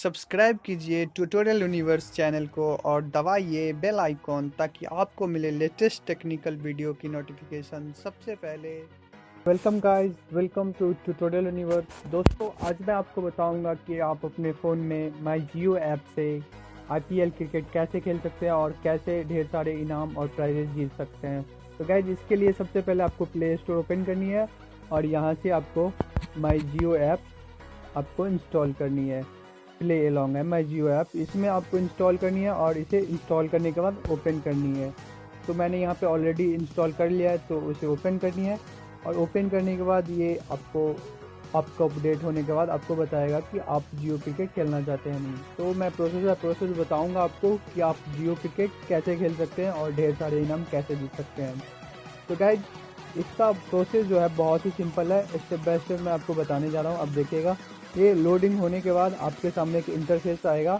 Subscribe कीजिए tutorial universe channel को और दबाइए बेल आइकॉन ताकि आपको मिले लेटेस्ट टेक्निकल वीडियो की नोटिफिकेशन सबसे पहले। Welcome guys, welcome to Tutorial Universe. दोस्तों, आज मैं आपको बताऊंगा कि आप अपने फ़ोन में माई जियो ऐप से आईपीएल क्रिकेट कैसे खेल सकते हैं और कैसे ढेर सारे इनाम और प्राइजेस जीत सकते हैं। तो गाइस, इसके लिए सबसे पहले आपको प्ले स्टोर ओपन करनी है और यहाँ से आपको माई जियो ऐप आपको इंस्टॉल करनी है। प्ले एलॉन्ग है माई जियो ऐप, इसमें आपको इंस्टॉल करनी है और इसे इंस्टॉल करने के बाद ओपन करनी है। तो मैंने यहाँ पे ऑलरेडी इंस्टॉल कर लिया है, तो उसे ओपन करनी है और ओपन करने के बाद ये आपका अपडेट होने के बाद आपको बताएगा कि आप जियो क्रिकेट खेलना चाहते हैं नहीं। तो मैं प्रोसेस बताऊंगा आपको कि आप जियो क्रिकेट कैसे खेल सकते हैं और ढेर सारे इनाम कैसे जीत सकते हैं। तो गाइज, इसका प्रोसेस जो है बहुत ही सिंपल है, स्टेप बाय स्टेप मैं आपको बताने जा रहा हूँ। अब देखिएगा, ये लोडिंग होने के बाद आपके सामने एक इंटरफेस आएगा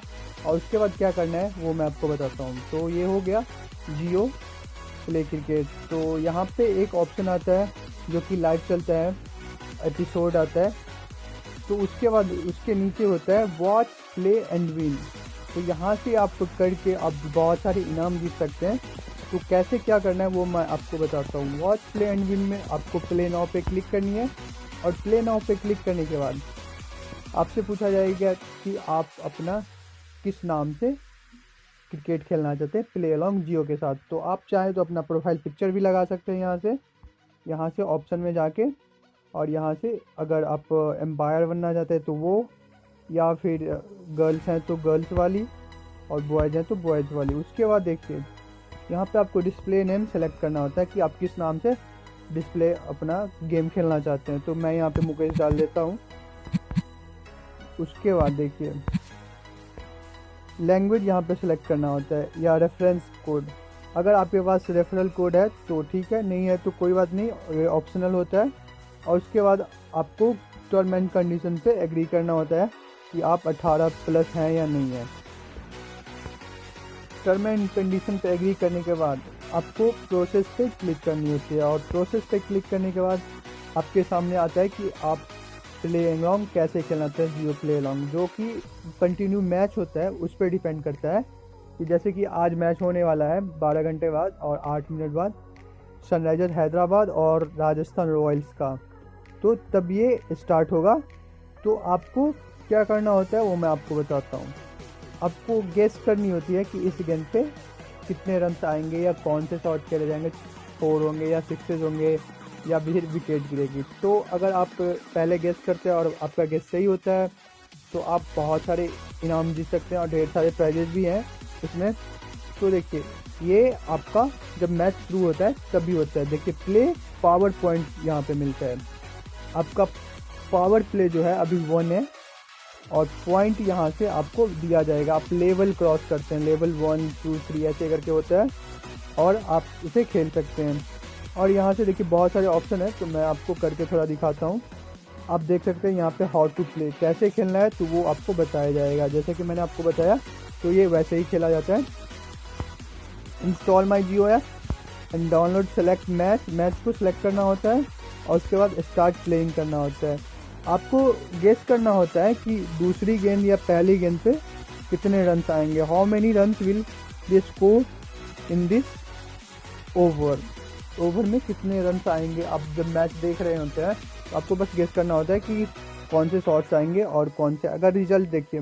और उसके बाद क्या करना है वो मैं आपको बताता हूँ। तो ये हो गया जियो प्ले क्रिकेट। तो यहाँ पे एक ऑप्शन आता है जो कि लाइव चलता है, एपिसोड आता है। तो उसके बाद उसके नीचे होता है वॉच प्ले एंड विन। तो यहाँ से आप करके आप बहुत सारे इनाम जीत सकते हैं। तो कैसे क्या करना है वो मैं आपको बताता हूँ। वॉच प्ले एंड विन में आपको प्ले नाउ पे क्लिक करनी है और प्ले नाउ पे क्लिक करने के बाद आपसे पूछा जाएगा कि आप अपना किस नाम से क्रिकेट खेलना चाहते हैं प्ले अलॉन्ग जियो के साथ। तो आप चाहें तो अपना प्रोफाइल पिक्चर भी लगा सकते हैं यहाँ से ऑप्शन में जाके, और यहाँ से अगर आप एम्पायर बनना चाहते हैं तो वो, या फिर गर्ल्स हैं तो गर्ल्स वाली और बॉयज़ हैं तो बॉयज़ वाली। उसके बाद देखिए यहाँ पे आपको डिस्प्ले नेम सेलेक्ट करना होता है कि आप किस नाम से डिस्प्ले अपना गेम खेलना चाहते हैं। तो मैं यहाँ पे मुकेश डाल देता हूँ। उसके बाद देखिए लैंग्वेज यहाँ पे सिलेक्ट करना होता है या रेफरेंस कोड। अगर आपके पास रेफरल कोड है तो ठीक है, नहीं है तो कोई बात नहीं, ये ऑप्शनल होता है। और उसके बाद आपको टर्म एंड कंडीशन पे एग्री करना होता है कि आप 18 प्लस हैं या नहीं है। टर्म एंड कंडीशन पे एग्री करने के बाद आपको प्रोसेस पे क्लिक करनी होती है और प्रोसेस पे क्लिक करने के बाद आपके सामने आता है कि आप प्ले अलॉन्ग कैसे खेलना चाहते हैं जियो प्ले अलॉन्ग, जो कि कंटिन्यू मैच होता है उस पर डिपेंड करता है। कि जैसे कि आज मैच होने वाला है 12 घंटे बाद और 8 मिनट बाद सनराइजर्स हैदराबाद और राजस्थान रॉयल्स का, तो तब ये स्टार्ट होगा। तो आपको क्या करना होता है वो मैं आपको बताता हूँ। आपको गेस करनी होती है कि इस गेंद पे कितने रन आएंगे या कौन से शॉट खेले जाएंगे, 4 होंगे या 6 होंगे या फिर विकेट गिरेगी। तो अगर आप पहले गेस करते हैं और आपका गेस सही होता है तो आप बहुत सारे इनाम जीत सकते हैं और ढेर सारे प्राइजेस भी हैं इसमें। तो देखिए, ये आपका जब मैच शुरू होता है तभी होता है। देखिए प्ले पावर पॉइंट यहाँ पे मिलता है। आपका पावर प्ले जो है अभी 1 है और पॉइंट यहाँ से आपको दिया जाएगा। आप लेवल क्रॉस करते हैं, लेवल 1 2 3 ऐसे करके होता है और आप इसे खेल सकते हैं। और यहाँ से देखिए बहुत सारे ऑप्शन है, तो मैं आपको करके थोड़ा दिखाता हूँ। आप देख सकते हैं यहाँ पे हाउ टू प्ले, कैसे खेलना है तो वो आपको बताया जाएगा। जैसे कि मैंने आपको बताया तो ये वैसे ही खेला जाता है। Install my Jio app and download select match को सिलेक्ट करना होता है और उसके बाद स्टार्ट प्लेइंग करना होता है। आपको गेस करना होता है कि दूसरी गेंद या पहली गेंद पे कितने रन आएंगे, how many run will be score in this over में कितने रन आएंगे। आप जब मैच देख रहे होते हैं तो आपको बस गेस करना होता है कि कौन से शॉट्स आएंगे और कौन से। अगर रिजल्ट देखिए,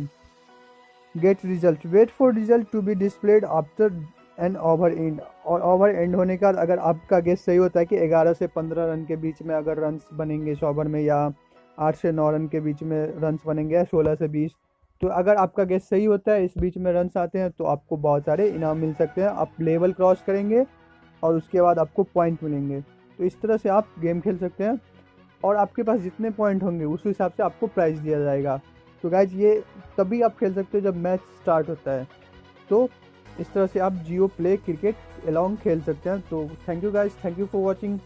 get result, wait for result to be displayed after an over end. और ओवर एंड होने का अगर आपका गेस सही होता है कि 11 से 15 रन के बीच में अगर रन्स बनेंगे इस ओवर में, या 8 से 9 रन के बीच में रन्स बनेंगे, या 16 से 20, तो अगर आपका गेस सही होता है इस बीच में रन्स आते हैं तो आपको बहुत सारे इनाम मिल सकते हैं। आप लेवल क्रॉस करेंगे और उसके बाद आपको पॉइंट मिलेंगे। तो इस तरह से आप गेम खेल सकते हैं और आपके पास जितने पॉइंट होंगे उस हिसाब से आपको प्राइज़ दिया जाएगा। तो गाइज, ये तभी आप खेल सकते हो जब मैच स्टार्ट होता है। तो इस तरह से आप जियो प्ले क्रिकेट अलॉन्ग खेल सकते हैं। तो thank you guys, thank you for watching.